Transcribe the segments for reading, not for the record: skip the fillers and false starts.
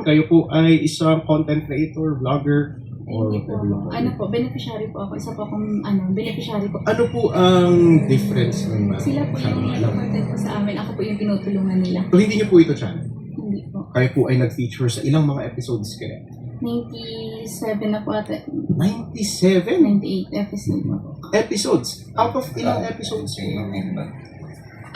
Kayo po ay isang content creator, vlogger, or Hindi po whatever ako. po. Ano po, beneficiary po ako. Isa po akong, beneficiary po. Ano po ang difference ng Sila po yung nag-content po sa amin. Ako po yung tinutulungan nila. So, hindi niyo po ito channel. Hindi po. Kayo po ay nag-feature sa ilang mga episodes kaya? 97 na po ata. 97 98 episode na po. episodes. Out of ilang episodes?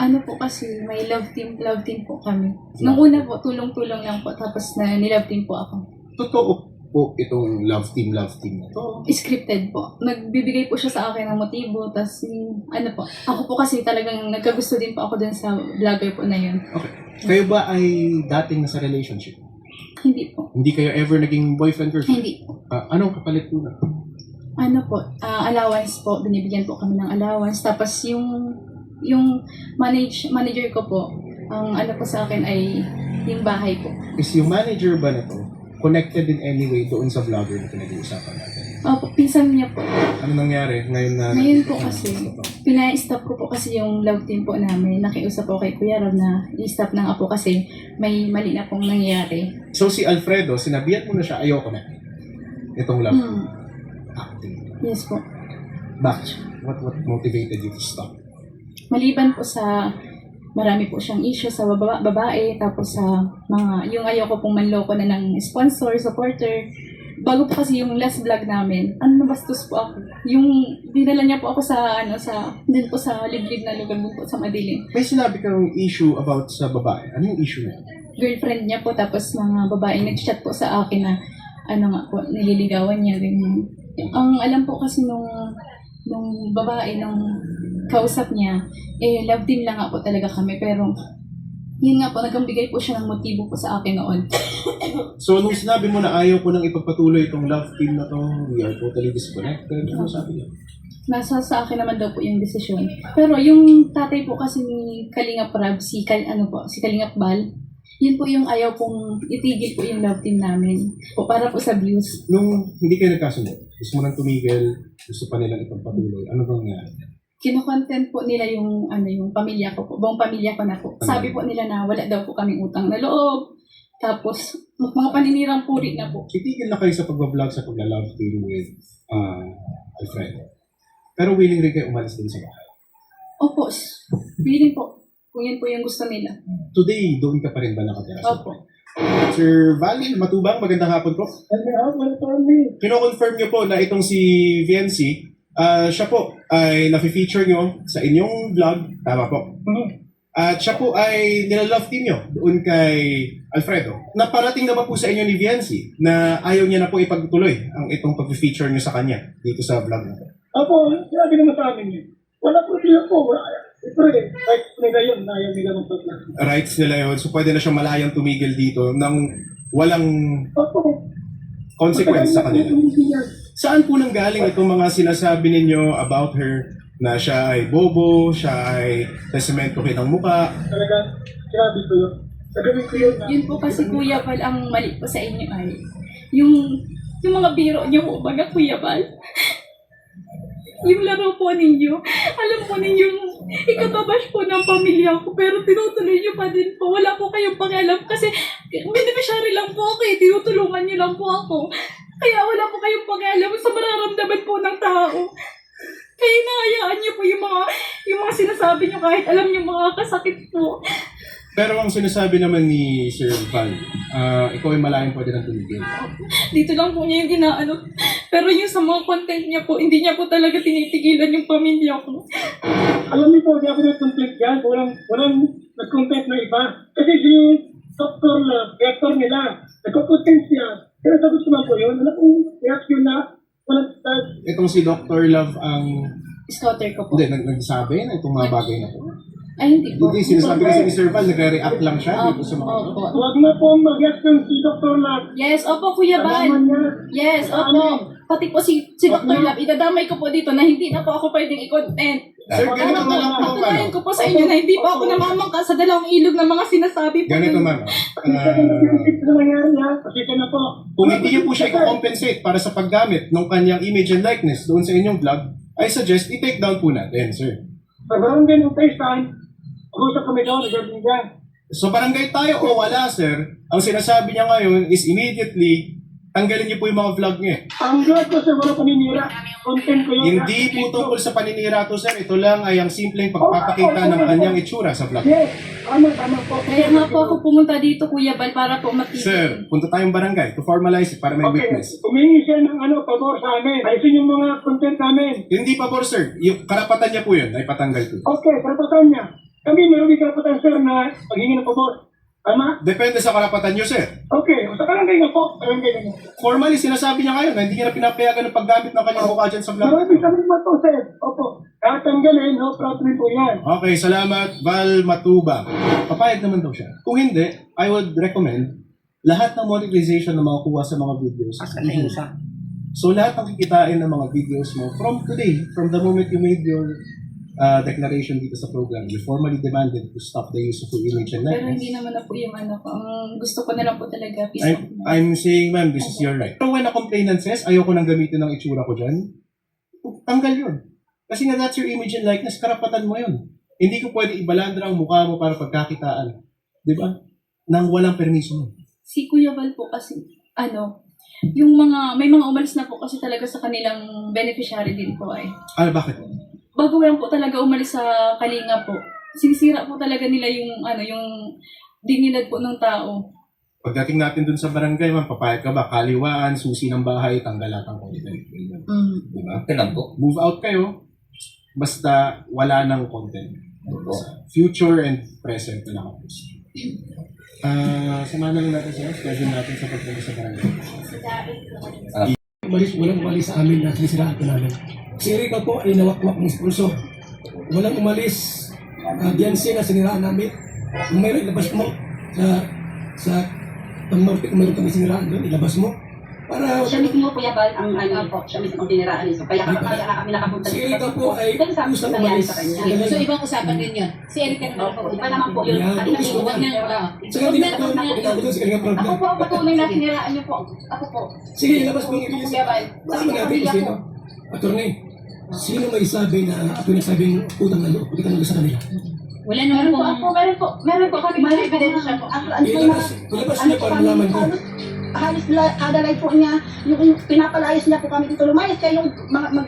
Ano po kasi, may love team po kami. Nung una po, tulong-tulong lang po. Tapos na nilove team po ako. Totoo po itong love team na to. Scripted po. Nagbibigay po siya sa akin ng motibo. Tapos, ano po, ako po kasi talagang nagkagusto din po ako dun sa vlogger po na yun. Okay. Kayo ba ay dating nasa relationship? Hindi po. Hindi kayo ever naging boyfriend-girlfriend? Hindi po. Anong kapalit po na? Ano po, allowance po. Binibigyan po kami ng allowance. Tapos yung manager ko po, ang ano po sa akin ay yung bahay po. Is yung manager ba na to connected in any way doon sa vlogger na pinag-uusapan natin? Opo, pinsan niya po. Ano nangyari ngayon na... Ngayon po kasi, pina-stop ko po kasi yung love team po namin. Nakiusap po kay Kuya Rob na i-stop na nga po kasi may mali na pong nangyari. So si Alfredo, sinabihan mo na siya, ayoko na. Itong love team. Acting. Yes po. Bakit? What motivated you to stop? Maliban po sa marami po siyang issue sa babae, tapos sa mga, yung ayoko pong manloko na ng sponsor, supporter. Bago po kasi yung last vlog namin, nabastos po ako. Yung dinala niya po ako dun po sa liblib na lugar po sa Madilim. May sinabi kang issue about sa babae. Ano yung issue niya? Girlfriend niya po, tapos mga babae nag-chat po sa akin na nililigawan niya, ganyan. Ang alam po kasi nung babae, nung kausap niya, love team lang nga po talaga kami, pero yun nga po, nagambigay po siya ng motibo po sa akin noon. So nung sinabi mo na ayaw ko nang ipagpatuloy itong love team na to, we are totally disconnected, ano sabi niya? Nasa sa akin naman daw po yung desisyon. Pero yung tatay po kasi ni Kalingap Rab, si Kalingap Bal, yun po yung ayaw kong itigil po yung love team namin. O para po sa views. Nung hindi kayo nagkasundo, gusto mo nang tumigil, gusto pa nilang ipagpatuloy, ano bang nangyari? Kino-content po nila yung pamilya ko po, buong pamilya ko na po. Sabi po nila na wala daw po kaming utang na loob. Tapos, mga paninirang puri na po. Titigil na kayo sa pag-vlog sa pagla-love team with Alfredo. Pero willing rin kayo umalis din sa bahay. Opo, feeling po. Kung yun po yung gusto nila. Today, doon ka pa rin ba nakatira sa Opo. Sir Valley Matubang, magandang hapon po. Kino-confirm niyo po na itong si VNC, siya po ay nafe-feature nyo sa inyong vlog, tama po. At siya po ay nila-love team nyo doon kay Alfredo. Naparating na ba po sa inyo ni VNC na ayaw niya na po ipagtuloy ang itong pag-feature nyo sa kanya dito sa vlog na po? Opo, sinabi naman sa amin yun. Wala po sila po. Siyempre, rights nila yun na ayaw nila magpag-vlog. Rights nila yun, so pwede na siyang malayang tumigil dito nang walang Opo. consequence sa kanila. Saan po nang galing itong mga sinasabi ninyo about her na siya ay bobo, siya ay testamentohin ng muka? Talaga, sinabi ko yun. Sabi ko yun na. Yun po kasi Kuya Bal, ang mali po sa inyo ay yung mga biro niyo po, baga Kuya Bal. Yung laro po ninyo, alam po ninyo, ikatabash po ng pamilya ko, pero tinutuloy niyo pa din po. Wala po kayong pakialam kasi beneficiary lang po ako tinutulungan niyo lang po ako. Kaya wala po kayong pakialam sa mararamdaman po ng tao. Kaya nahayaan niyo po yung mga sinasabi niyo kahit alam niyo mga kasakit po. Pero ang sinasabi naman ni Sir Val, ikaw ay malayang pwede ng tumigil. Dito lang po niya yung inaano. Pero yung sa mga content niya po, hindi niya po talaga tinitigilan yung pamilya ko. Alam niyo po, di ako nag-complete yan. Walang nag-content na iba. Kasi si Dr. Director nila, nagko-content siya. Pero sagot ko lang po yun. Alam kong reaction na walang start. Itong si Dr. Love ang... Scouter ko po. Hindi, nagsabi na itong mga bagay na ito. Ay, hindi po. Hindi, sinasabi kasi ni Sir Val, nagre-react lang siya dito sa mga... Opo. Huwag na po mag-reaction si Dr. Lab. Yes, opo, Kuya Bal. Alaman niya. Yes, opo. Pati po si Dr. Lab, idadamay ko po dito na hindi na po ako pwedeng i-content. Sir, ganito na lang po, Patunayan ko po sa inyo na hindi po ako namamangka sa dalawang ilog ng mga sinasabi po. Ganito, ma'am. Pasensya na sa nangyari ha. Pasensya na po. Kung hindi niyo po siya i-compensate para sa paggamit ng kanyang image and likeness doon sa inyong vlog, I suggest i-take down po natin, sir. Sa barangay ng FaceTime, mag-usap kami doon, nagagawin dyan. So barangay tayo o wala, sir, ang sinasabi niya ngayon is immediately, tanggalin niyo po yung mga vlog niya. Hanggat ko sa wala paninira, content ko yun. Hindi po tungkol sa paninira to, sir. Ito lang ay ang simpleng pagpapakita ng kanyang itsura sa vlog. Yes, tama po. Kaya nga po ako pumunta dito, Kuya Bal, para po matigil. Sir, punta tayong barangay to formalize it para may Okay, witness. humingi siya ng pabor sa amin. Ayusin yung mga content namin. Hindi pa po, sir. Yung karapatan niya po yun ay patanggal po. Okay, karapatan niya. Kami meron din karapatan, sir, na paghingi ng pabor. Tama? Depende sa karapatan niyo, sir. Okay, sa barangay na po. Barangay na po. Formally, sinasabi niya ngayon na hindi niya na pinapayagan ng paggamit ng kanyang mukha dyan sa vlog. Marami sa mga to, sir. Opo. Tatanggalin, no problem po yan. Okay, salamat, Val Matubang. Papayag naman daw siya. Kung hindi, I would recommend lahat ng monetization na makukuha sa mga videos. So lahat ng kikitain ng mga videos mo from today, from the moment you made your declaration dito sa program, you formally demanded to stop the use of your image and Pero likeness. hindi naman na po yung ano ko. Ang gusto ko na lang po talaga, peace of mind. I'm saying, ma'am, this is your right. Pero when a complainant says, ayoko nang gamitin ng itsura ko dyan, tanggal yun. Kasi nga that's your image and likeness, karapatan mo yun. Hindi ko pwede ibalandra ang mukha mo para pagkakitaan. Di ba? Nang walang permiso mo. Si Kuya Bal po kasi, yung may mga umalis na po kasi talaga sa kanilang beneficiary din po ay. Bakit? Bago lang po talaga umalis sa Kalinga po, sinisira po talaga nila yung dignidad po ng tao. Pagdating natin dun sa barangay, ma'am, papayag ka ba? Kaliwaan, susi ng bahay, tanggalatang content. Di ba? Move out kayo, basta wala ng content. Future and present na nakapost. Samahan na lang natin sa schedule natin sa pagpunta sa barangay. Walang umalis sa amin na sinisiraan ko namin. Si Erika po ay nawakwak ng sponsor. Walang umalis. Biansi na siniraan namin. Kung mayroon, ilabas mo sa Norte, kung mayroon kami siniraan doon, ilabas mo. Para Siya mismo, Kuya Bal, ang po, siya mismo ang tiniraan nito. Kaya kami nakapunta si Erika po ay Dahil sabi gusto ko nangyari umalis. sa kanya. So, ibang usapan din yun. Si Erika naman po. Iba naman po yun. Yan, Kanina gusto huwag ko. niya. Saka hindi ko doon si Erika Ako problem. po ang patuloy na siniraan niyo po. Ako po. Sige, ilabas mo ang Kuya ibig. Bal. Wala mo natin kung sino. Attorney, sino may sabi na ako nagsabing utang na loob? Hindi ka nag sa kanila. Wala naman Meron po kami mga ebidensya po. Ilabas niya para malaman ko. Halos kada live po niya, yung pinapalayas niya po kami dito, lumayas kayo,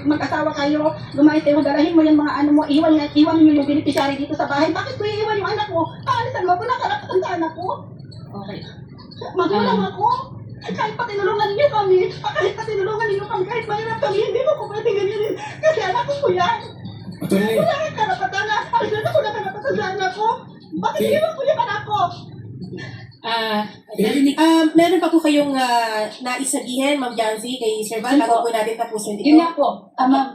mag-asawa kayo, lumayas kayo, dalahin mo yung mga ano mo, iwan niyo yung beneficiary dito sa bahay. Bakit ko iiwan yung anak mo? Paalisan mo ako, nakalakatan sa anak ko. Okay. Magulang ako. Kahit pa tinulungan niyo kami, kahit mahirap kami, hindi mo ko pwede ganyan. Kasi anak ko yan. Attorney, Wala kang karapatan na, alis na ko na karapatan sa anak ko. Bakit iiwan ko yung anak ko? Meron pa po kayong naisabihin, Ma'am Jancy, kay Sir Val, bago po natin tapusin ito. Yun nga po, ma'am,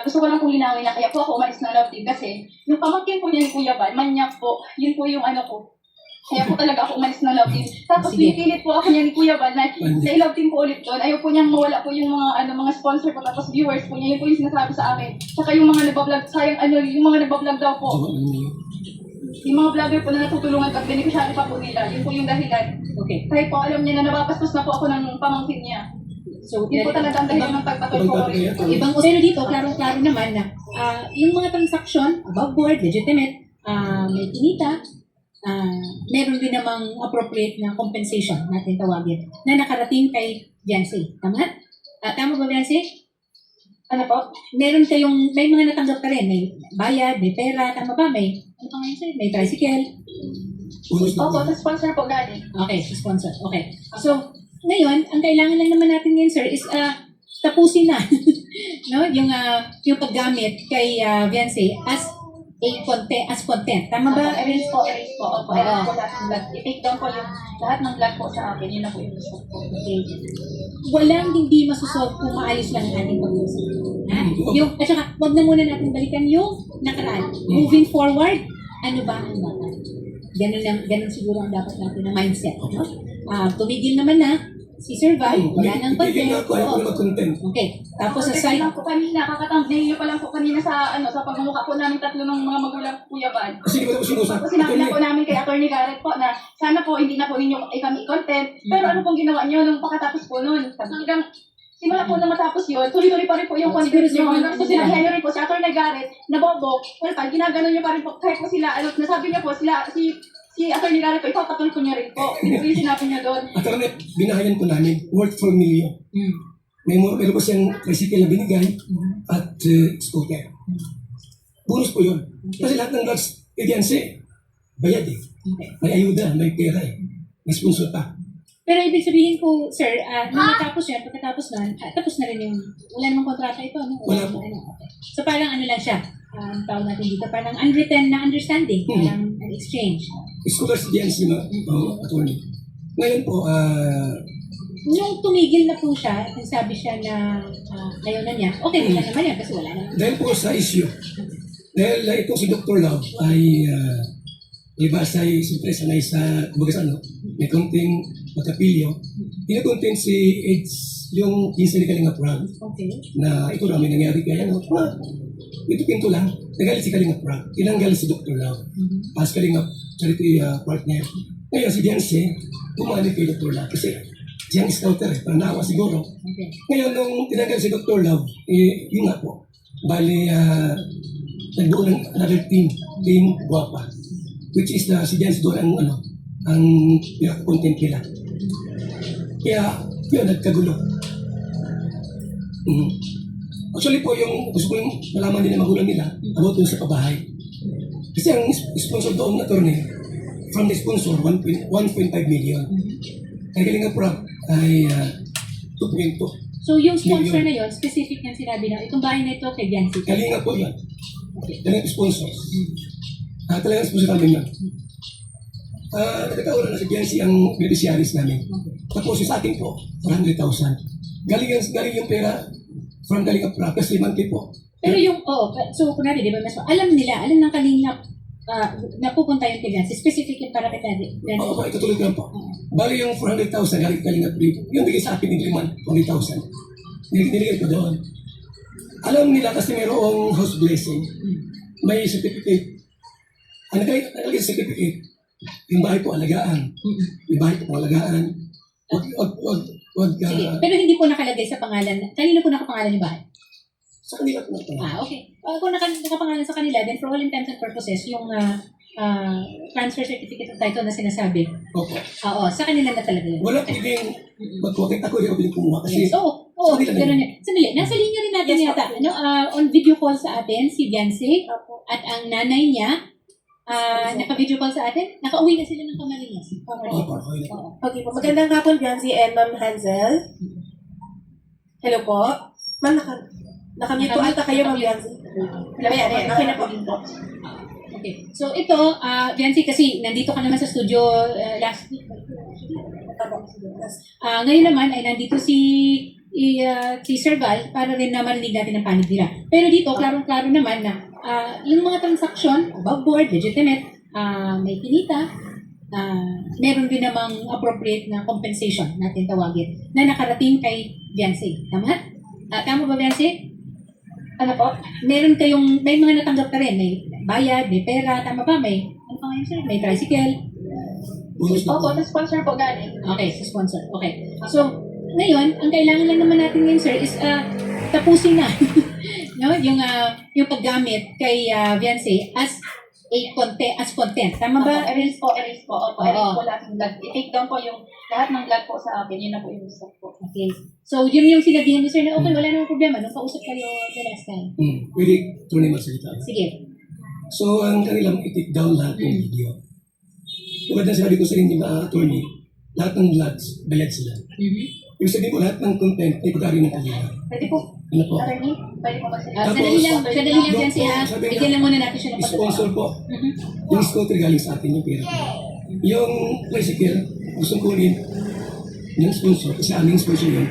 gusto ko lang pong linawin na kaya po ako umalis ng love team kasi yung pamangkin po niya ni Kuya Bal, manyak po, yun po yung ano ko. Kaya po talaga ako umalis ng love team. Tapos Sige. pinipilit po ako niya ni Kuya Bal na love team po ulit doon. Ayaw po niyang mawala po yung mga sponsor po tapos viewers po niya. Yun po yung sinasabi sa akin. Saka yung mga nagbablog, yung mga nagbablog daw po. Yung mga vlogger po na natutulungan at beneficiary pa po nila. Yun po yung dahilan. Okay. Kahit po alam niya na nabapastos na po ako ng pamangkin niya. So, Yun po talaga ang dahilan ng pagpatuloy ko ulit. ibang usero dito, klarong-klaro naman na yung mga transaction, above board, legitimate, may kinita, meron din namang appropriate na compensation natin tawagin na nakarating kay Jancy. Tama? Tama ba, Jancy? Ano po? May mga natanggap ka rin. May bayad, may pera, tama ba? May tricycle. Opo, sa sponsor po galing. Okay, sponsor. Okay. So, ngayon, ang kailangan lang naman natin ngayon, sir, is tapusin na no? Yung paggamit kay Viancy as content. Tama ba? Erase po. Opo, erase po lahat ng vlog. I-take down po yung lahat ng vlog po sa akin. Yun na po yung gusto ko. Okay. Walang hindi masusolve kung maayos lang ang ating pag-usap. At saka, wag na muna natin balikan yung nakaraan. Moving forward, ano ba ang dapat? Ganun siguro ang dapat natin na mindset. No? Tumigil naman na si Sir Val, wala nang Tigil na content. ako, ayaw ko na mag-content. Okay. Tapos sa Kasi side, lang po kanina, kakatambling niyo pa lang po kanina sa pagmumukha po namin tatlo ng mga magulang Kuya Bal. Kasi di ba tapos yung usap? Tapos sinabi na po namin kay Atty. Garrett po na sana po hindi na po ninyo kami i-content. Pero ano pong ginawa niyo nung pagkatapos po nun? Hanggang simula po na matapos yun, tuloy-tuloy pa rin po yung content niyo. Tapos sinabihan niyo rin po si Atty. Garrett na bobo. Well, pag ginagano niyo pa rin po kahit po sila, nasabi niyo po si Si Atty. Lara po, ipapatol ko niya rin po. Ito yung sinabi niya doon. Attorney, binahayan po namin, worth 4 million. Meron po siyang tricycle na binigay at scooter. Bonus po yun. Kasi lahat ng drugs, agency, bayad eh. May ayuda, may pera eh. May sponsor pa. Pero ibig sabihin ko, sir, nung natapos yan, pagkatapos nun, tapos na rin yung, wala namang kontrata ito, no? Wala po. Okay. So parang ano lang siya, ang tawag natin dito, parang unwritten na understanding, parang an exchange. Scooter si agency, attorney. Ngayon po, Nung tumigil na po siya, sabi siya na ayaw na niya, okay na naman yan kasi wala na. dahil po sa issue, dahil itong si Dr. Love ay iba sa siyempre sanay sa kumbaga sa ano, may konting magkapilyo. Pinakontent si AIDS yung pinsan ni Kalingap Rag Okay. na ito namin nangyari kaya ano, ito pinto lang. Nagalit si Kalingap Rag, tinanggal si Dr. Love. As Kalingap charity partner. Ngayon si Dianse, bumalik kay Dr. Love kasi siyang scouter eh, parang naawa siguro. Okay. Ngayon, nung tinanggal si Dr. Love, yun nga po, bali, nagbuo ng another team Guapa, which is si Jens doon ang content nila. Kaya, yun, nagkagulo. Actually po, gusto ko yung nalaman din ng magulang nila about dun sa pabahay. Kasi ang sponsor doon na attorney, from the sponsor, 1.5 million. Kaya Kalingap Rag ay 2.2. So yung sponsor na yun, specific yung sinabi na, itong bahay na ito kay Jancy. Kalingap po yan. Kalingap sponsors. Talagang sponsor namin yan. Nagkataon na si Jancy ang beneficiaries namin. Tapos yung sa akin po, 400,000. Galing yung pera from Kalingap Rag, kasi monthly po. Pero yung, so kunwari, di ba, alam ng Kalingap napupunta yung kay Jancy, specific yung para kay Jancy. Oo, itutuloy ko lang po. Bali yung 400,000 galing Kalingap Rag, yung bigay sa akin ni Griman, 20,000. Nilagay ko doon. Alam nila kasi mayroong house blessing. May certificate. Ang nakalagay sa certificate, yung bahay po alagaan. Yung bahay po alagaan. Wag ka. Sige, pero hindi po nakalagay sa pangalan. Kanino po nakapangalan yung bahay? Sa kanila po na. Okay. Kung nakapangalan sa kanila, then for all intents and purposes, yung transfer certificate of title na sinasabi, Opo. oo, sa kanila na talaga yun. Wala pwedeng magkakit ako, hindi ako pwedeng kumuha kasi Yes, oo, ganun yun. Sandali, nasa linya rin natin yata, on video call sa atin, si Jancy, at ang nanay niya, naka-video call sa atin, nakauwi na sila ng Camarines. Opo. Oo. Okay po. Magandang hapon, Jancy and Ma'am Hansel. Hello po. Ma'am, nakamute po ata kayo, Ma'am Jancy. Ayan. Okay na po. Okay. So ito, Jancy, kasi nandito ka naman sa studio last week. Ngayon naman ay nandito si Sir Val para rin na marinig natin ang panig nila. Pero dito, klarong-klaro naman na yung mga transaksyon, above board, legitimate, may kinita, meron din namang appropriate na compensation natin tawagin na nakarating kay Jancy. Tama? Tama ba, Jancy? Ano po? May mga natanggap ka rin. May bayad, may pera, tama ba? Ano pa ngayon, sir? May tricycle. Opo, na-sponsor po galing. Okay, sa sponsor. Okay. So, ngayon, ang kailangan lang naman natin ngayon, sir, is tapusin na no? yung paggamit kay Viancy as content. Tama ba? Erase po. Opo, Oo. erase po lahat ng vlog. I-take down po yung lahat ng vlog po sa akin. Yun na po yung gusto po. Okay. So, yun yung sinabihan niyo, sir, na okay, wala namang problema. Nung kausap kayo the last time. Pwede tuloy magsalita. Sige. So, ang kanilang i-take down lahat ng video. Tulad na sinabi ko sa inyo mga attorney, lahat ng vlogs, bayad sila. Yung sabihin ko, lahat ng content ay pag-ari ng kanila. Pwede po. Ano po? Attorney, pwede po kasi. Sadali lang dyan siya. Bigyan lang muna natin siya ng Sponsor po. Yung scooter galing sa atin yung pera ko. Yung tricycle, gustong kunin, yung sponsor, kasi aming sponsor yun,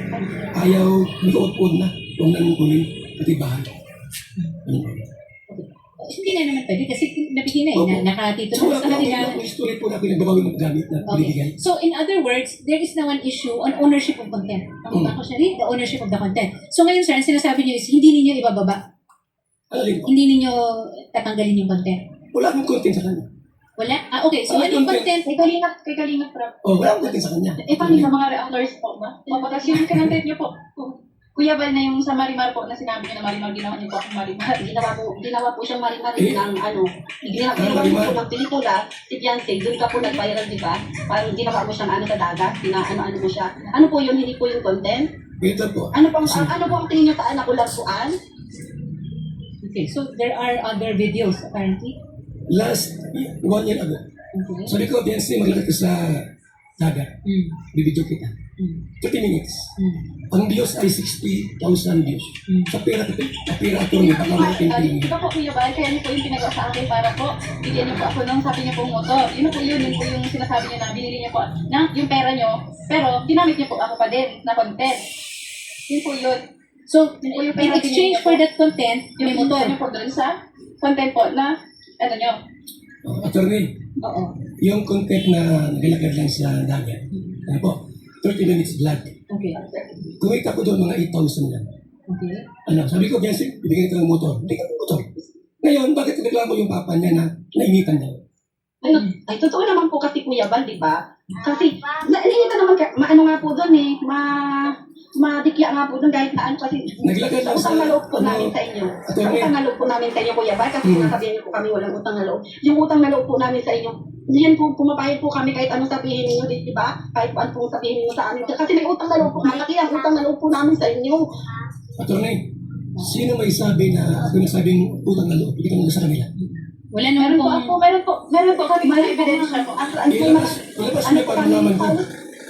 ayaw, nag-output na, kung nang kunin, pati bahay. Hindi na naman pwede kasi nabigyan na Opo. nakatito So, sa kanila. yung story po na pinagbabawi ng gamit na binibigay. Okay. So, in other words, there is now an issue on ownership of content. Tama ba ako, Shari? The ownership of the content. So, ngayon, sir, ang sinasabi niyo is hindi ninyo ibababa. Alin po? Hindi ninyo tatanggalin yung content. Wala akong content sa kanya. Wala? Okay. So, Ano anong yung content? Kay Kalingap Prab. Wala akong content sa kanya. Paano sa mga reactors po ba? Papatasyon ka ng tape niyo po. Kuya Bal na yung sa Marimar po na sinabi niyo na Marimar, ginawa niyo po akong Marimar. Ginawa po siyang marimari ng ginawa niyo po ng pelikula, si Beyonce, doon ka po nag-viral, di ba? Parang ginawa mo siyang ano sa dagat, ano mo siya. Ano po yun, hindi po yung content? Ito po. Ano po ang tingin niyo sa anak ko lagpuan? Okay, so there are other videos apparently. Last 1 year ago, Okay. sabi ko, Biancy, maglakad ka sa dagat. Mm. Bibidyo kita. Mm. 30 minutes. Mm. Ang views ay 60,000 views. Sa pera ako niya, baka makikinig. Di ba po Kuya Bal, kaya niyo po yung pinagawa sa akin para po, bigyan niyo po ako ng sabi niyo pong motor. Yun po yun po yung sinasabi niyo na binili niyo po na yung pera niyo, pero ginamit niyo po ako pa din na content. Yun po yun. So, Yun po yung in pera exchange for that content, may yung motor. motor niyo po doon sa content po na, ano niyo, Attorney, Oo. yung content na nagalakad lang sa dagat, ano po, 30 minutes vlog. Okay. Kumita ko doon mga 8,000 lang. Okay. Ano, sabi ko, Biancy, bibigyan kita ng motor. Hindi ka ng motor. Ngayon, bakit reklamo yung papa niya na nainitan daw? Ay, totoo naman po kasi Kuya Bal, di ba? Kasi, hindi ka naman, maano nga po doon eh, madikya nga po doon kahit na ano kasi Naglakad lang utang na loob po ano, namin sa inyo. attorney. Utang na loob po namin sa inyo, Kuya Bal, kasi sinasabihan niyo po kami walang utang na loob. Yung utang na loob po namin sa inyo, yan po, pumapayag po kami kahit anong sabihin niyo, di ba? Kahit po anong sabihin niyo sa amin. Kasi may utang na loob po, malaki ang utang na loob po namin sa inyo. Attorney, sino may sabi na ako nagsabing utang na loob? Hindi ka nang sa kanila. Wala naman meron po kami mga ebidensya po. Ilabas niya para malaman ko.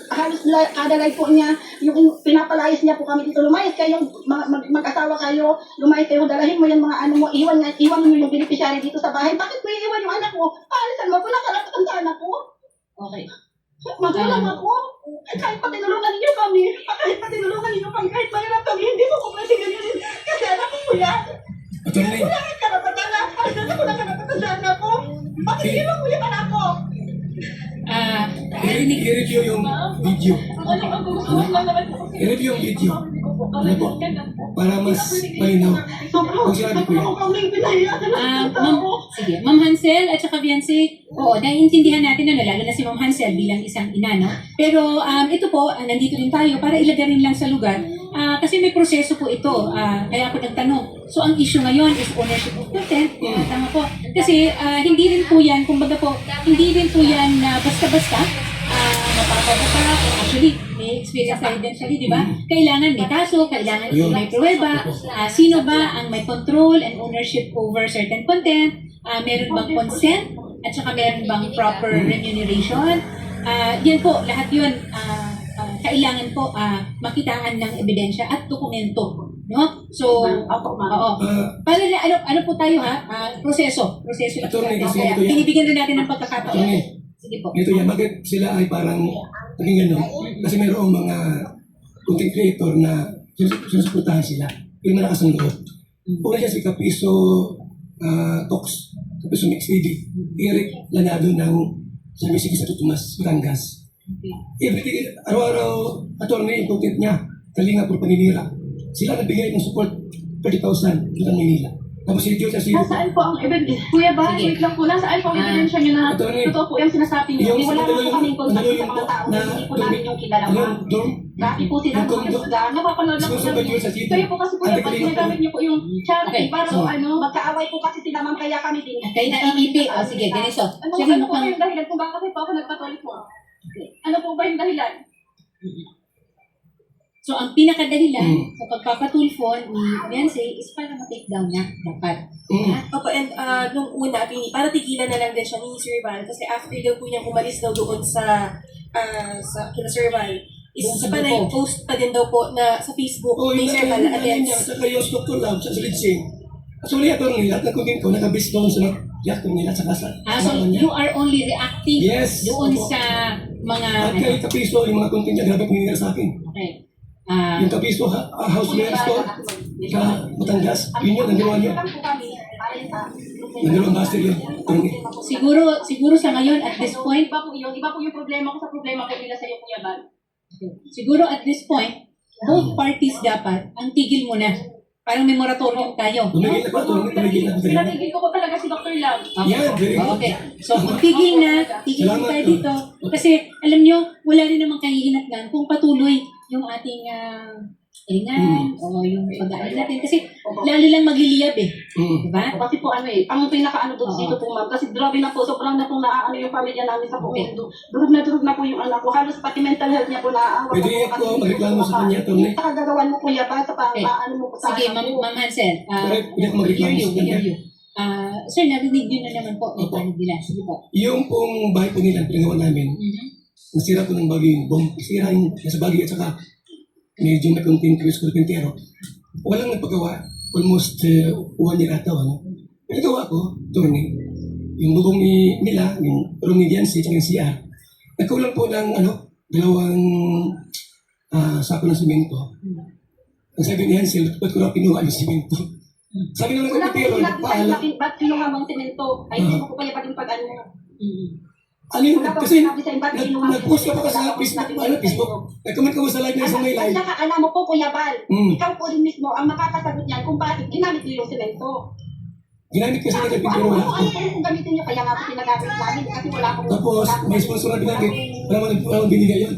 Halos kada live po niya, yung pinapalayas niya po kami dito, lumayas kayo, mag-asawa kayo, lumayas kayo, dalahin mo yung mga ano mo, iwan mo yung beneficiary dito sa bahay. Bakit mo iiwan yung anak mo? Paalisan mo, wala karapatan sa anak ko. Okay. Magulang ako. Kahit pa tinulungan ninyo kami, kahit mahirap kami, hindi mo ko pwede ganyan. Kasi anak ko po yan. Attorney, Wala kang karapatan na, paalisan ako ng karapatan sa anak ko. Bakit hindi mo yung anak ko? i-review yung video. I-review yung video. Ano po? Para mas malinaw. Kung sinabi ko yan. Sige, Ma'am Hansel at saka Biancy, oo, naiintindihan natin na lalo na si Ma'am Hansel bilang isang ina, no? Pero ito po, nandito din tayo para ilagarin lang sa lugar. Kasi may proseso po ito, kaya ako nagtanong. So, ang issue ngayon is ownership of content. Tama po. Kasi hindi rin po yan, kumbaga po, hindi rin po yan basta-basta mapapabasa. Actually, may experience tayo din siya, di ba? Kailangan may kaso, kailangan may pruweba. Sino ba ang may control and ownership over certain content? Meron bang consent? At saka meron bang proper remuneration? Yan po, lahat yun. Kailangan po makitaan ng ebidensya at dokumento, no? So, oo. Paano na, ano po tayo proseso ito. Attorney, kasi Kaya ito yan. binibigyan rin natin ng pagkakataon. Attorney, Sige po. ito yan. Bakit sila ay parang naging gano'n? Kasi mayroong mga content creator na sinusuportahan sila. Yung malakas ang loob. Una siya si Kapiso Talks, Kapiso Mix TV, Eric Lanado ng sa Misiki sa Tutumas, Batangas. Everything, araw-araw, attorney, yung content niya, Kalinga por Paninira. Sila nagbigay ng support 30,000 doon ang Manila. Tapos si Diyo sa Sino. Nasaan po ang ebidensya? Kuya Bal, Sige. wait lang po, nasaan po ang ebidensya niyo na Attorney. totoo po yung sinasabi niyo? Yung Wala ano naman po kaming contact yung sa mga tao, na hindi po namin yung kilala mo. dorm, Grabe po sila yung mga condo. isda. Napapanood lang po Sinusunod namin. yun sa sito. Kayo po kasi Kuya Bal, ginagamit niyo po yung chat Okay. para So, po ano. Magkaaway po kasi sila ma'am, kaya kami din. Kayo na iipi. Sige, ganito. Ano Sige, po ba mukhang... yung dahilan kung bakit po ako nagpatuloy po? Ano po ba yung dahilan? So, ang pinakadahilan sa pagpapatulfo ni Beyonce is para ma-take down niya, dapat. Opo, and nung una, para tigilan na lang din siya ni Sir Val kasi after daw po niyang umalis daw doon sa kina Sir Val, is Doon sa sa grupo. post pa din daw po na sa Facebook Oh, ni yung Sir Val niya, against. sa kayo, Dr. Lab, sa Silidsing. Actually, attorney, lahat ng content ko, nakabase doon sa reactor nila, sa kasa. So, you are only reacting Yes, doon opo. sa mga... At kay Kapiso, yung mga content niya, grabe pinigil sa akin. Okay. Yung Kapiso, House Mayor Store, sa Batangas, yun yun, nagawa niya. Nagawa master yun. Attorney. Siguro sa ngayon, at this point, Iba po yung problema ko sa problema ko nila sa iyo, Kuya Bal. siguro at this point, both parties dapat, ang tigil mo na. Parang may moratorium tayo. Tumigil na po, attorney, tumigil na po. Pinatigil ko po talaga si Dr. Lam. Yeah, very good. Okay. So, tigil na Salamat, tayo dito. Kasi, alam nyo, wala rin namang kahihinatnan kung patuloy yung ating hilingan o yung pag-aaral natin. Kasi lalo lang magliliyab eh. Diba? Kasi po ang pinaka-ano doon dito po ma'am, kasi grabe na po, sobrang na po naaano yung pamilya namin sa buong mundo. Durog na po yung anak ko, halos pati mental health niya po naaawa. Pwede ako magreklamo sa kanya, Tony. Yung kagagawan mo kuya ba, sa paano mo po sa Sige, anak mo. Ma'am Hansel. Correct, hindi ako we hear magreklamo you, sa we kanya. hear you. Sir, narinig nyo na naman po yung panig nila. Sige po. Yung pong bahay po nila, pinagawa namin, nasira po ng bagyo yung bomb. Nasira yung nasa bagyo at saka medyo may konting kriwis ko pintero. Walang nagpagawa. Almost 1 year ata. Ano? Nagawa ko, Tony, yung bubong nila, yung room ni Diancy, at yung CR. Nagkulang po ng dalawang sako ng simento. Ang sabi ni Hansel, ba't ko na pinuha yung simento? Sabi naman Wala ng po pero sinabi sa nagpaalam. akin, ba't kinuha mong semento? Ay, hindi mo ko kaya paging pag-ano. Ano yun? Wala po Kasi sinabi sa akin, ba't kinuha nag-post ka pa kasi sa Facebook. Nag-comment ka mo sa live na isang may live. Alam mo po, Kuya Bal, Mm. ikaw po rin mismo ang makakasagot niyan kung bakit ginamit niyo yung semento. Ginamit kasi ng pintero Ano wala po kung gamitin niyo, kaya nga po ginagamit namin kasi wala akong... Tapos, may sponsor na binagay. Walang binigay yun.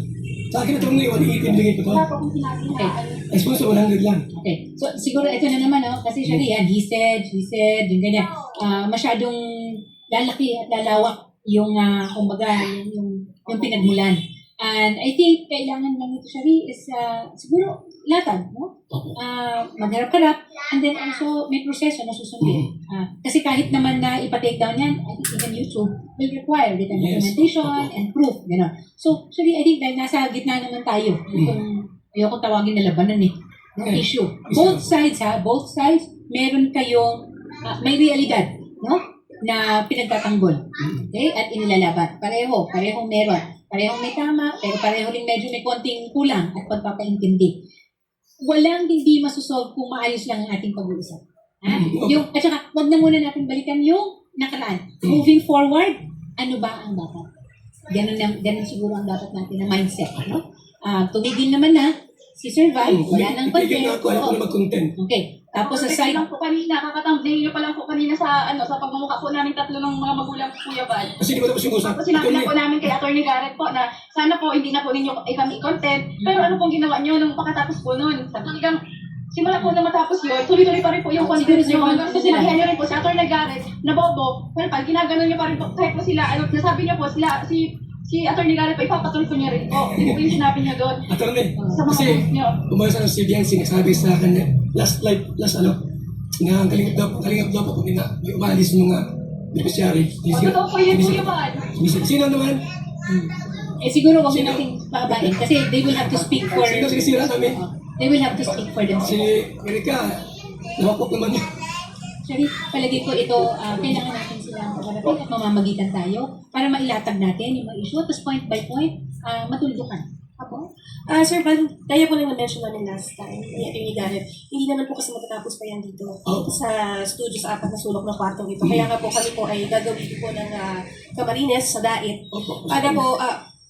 Sa akin na ito ngayon, 180 binigay ko to. Wala po akong sinabi na. Ay, sponsor 100 lang. Okay. So, siguro ito na naman, kasi siya yan, he said, yung ganyan. Masyadong lalaki at lalawak yung, kumbaga, yung pinagmulan. And I think kailangan lang ito, Shari, is siguro latag, no? Magharap-harap, and then also may proseso na susundin. Kasi kahit naman na ipa-take down yan, I think even YouTube will require written Yes. documentation and proof, gano'n. So, Shari, I think dahil nasa gitna naman tayo, ayoko tawagin na labanan eh, ng issue. Both sides, both sides, meron kayong, may realidad, no? Na pinagtatanggol. Okay? At inilalaban. Parehong meron. Parehong may tama, pero pareho rin medyo may konting kulang at pagpapaintindi. Walang hindi masusolve kung maayos lang ang ating pag-uusap. At saka, wag na muna natin balikan yung nakaraan. Moving forward, ano ba ang dapat? Ganun siguro ang dapat natin na mindset. No? Tumigil naman na si Sir Val, wala nang Tigil content. na ako, ayaw ko na mag-content. Okay. Tapos sa side, lang po kanina, kakatambling niyo pa lang po kanina sa pagmumukha po namin tatlo ng mga magulang po, Kuya Bal. Kasi di ba tapos yung usap? Tapos sinabi na po namin kay Atty. Garrett po na sana po hindi na po ninyo kami i-content. Pero ano pong ginawa nyo nung pagkatapos po nun? Talagang simula po na matapos yun, tuloy-tuloy pa rin po yung content nyo. Hanggang sa sinabihan nyo rin po si Atty. Garrett na bobo. Pero pag ginaganon nyo pa rin po, kahit po sila, nasabi nyo po si Atty. Garrett po, ipapatuloy po niya rin po. Yun po yung sinabi niya doon. At ano eh, Sa mga kasi post nyo. umalis na si Biancy, nagsabi sa kanya, last na ang kalingap daw po kung umalis mga beneficiary. Totoo po yun, Kuya Bal. Sino naman? siguro wag na nating paabain kasi they will have to speak for Sino sinisira namin? they will have to speak for Si themselves. Erika, nawakot naman niya. Actually, palagi ko ito, kailangan natin silang pagharapin at mamamagitan tayo para mailatag natin yung mga issue. Tapos point by point, matuldukan. Ako? Sir Van, kaya po lang na-mention namin last time, ni Garrett, hindi naman po kasi matatapos pa yan dito sa studio sa apat na sulok ng kwartong ito. Kaya nga po kami po ay gagawin po ng Camarines sa Dait. Para po,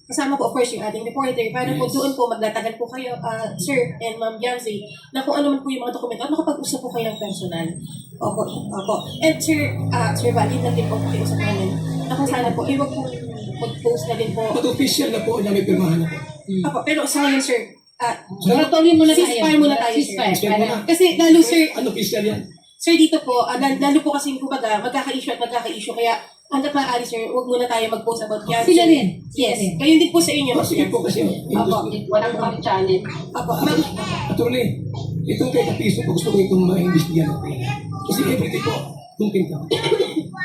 kasama po of course yung ating reporter, para po doon po maglatagan po kayo, Sir and Ma'am Yancy, na kung ano man po yung mga dokumento at makapag-usap po kayo ng personal. Opo. And Sir Van, yun lang din po pakiusap namin. Na kung sana po, iwag po mag-post na din po. Mag-official na po na may pirmahan na po. Opo, pero sa ngayon, Sir, Moratorium muna tayo. ceasefire muna tayo, sir. Ceasefire. Para, Kasi lalo, Sir, Ano official yan? Sir, dito po, lalo po kasi kumbaga, magkaka-issue. Kaya, hanggat maaari, Sir, huwag muna tayo mag-post about yan. sila rin. Yes. Kayo din po sa inyo. Sige po kasi. Opo, walang kami channel. Opo, ma'am. Attorney, itong kay Kapiso po gusto ko itong ma-investigan natin. Kasi everyday po, content ka.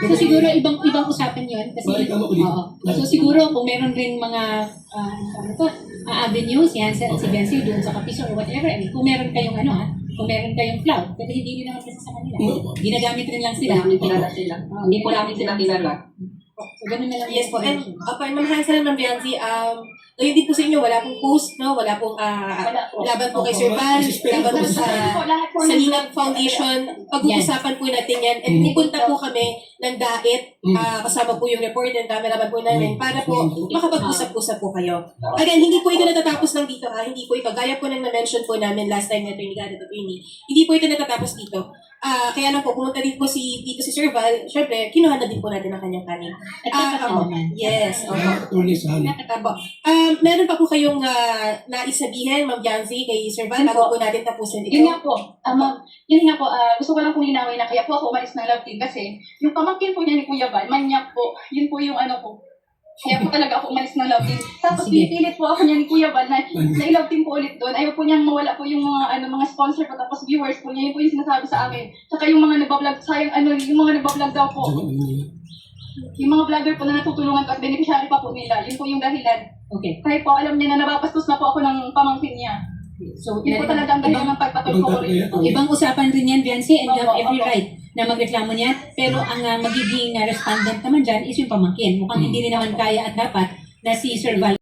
So siguro ibang usapan 'yon kasi Balikan mo ulit. So siguro kung meron rin mga avenues yan si Bensi doon sa Kapiso or whatever, kung meron kayong kung meron kayong cloud, pero hindi rin naman kasi sa kanila. Ginagamit rin lang sila. Hindi kilala sila. Hindi po namin sila kilala. So ganun na lang. Yes po. And, Ma'am Hansel, Ma'am Bianzi, ngayon din po sa inyo, wala pong post, no? Wala pong laban po kay Sir Val, laban po sa Linag Foundation. Pag-uusapan po natin yan. And pupunta po kami ng Dait, kasama po yung reporter and cameraman po namin, para po makapag-usap-usap po kayo. Again, hindi po ito natatapos lang dito, Hindi po ito. Gaya po nang na-mention po namin last time na ito ni Garrett Attorney. Hindi po ito natatapos dito. Kaya lang po, pumunta din po dito si Sir Val, syempre, kinuha na din po natin ang kanyang kanin. At saka Opo. naman. Yes. Opo. Attorney Sally. Opo. Meron pa po kayong naisabihin, Ma'am Jancy, kay Sir Val, bago po natin tapusin ito. Yun nga po, yun nga po, gusto ko lang pong linawin na kaya po ako umalis ng love team kasi yung pamangkin po niya ni Kuya Val, manyak po, yun po yung ano po. Kaya po talaga ako umalis ng love team. Tapos Sige. pinipilit po ako niya ni Kuya Val na i-love team po ulit doon. Ayaw po niyang mawala po yung mga sponsor ko tapos viewers po niya. Yun po yung sinasabi sa akin. Tsaka yung mga nagbablog, sayang yung mga nagbablog daw po. Yung mga vlogger po na natutulungan ko at beneficiary pa po nila. Yun po yung dahilan. Okay. Kahit po alam niya na nabapastos na po ako ng pamangkin niya. So, Yun po talaga ang dahilan ng pagpatol ko ulit. ibang usapan rin yan, Viancy, and you have every Opo. right na magreklamo niya. Pero ang magiging respondent naman dyan is yung pamangkin. Mukhang hindi rin naman kaya at dapat na si Sir Val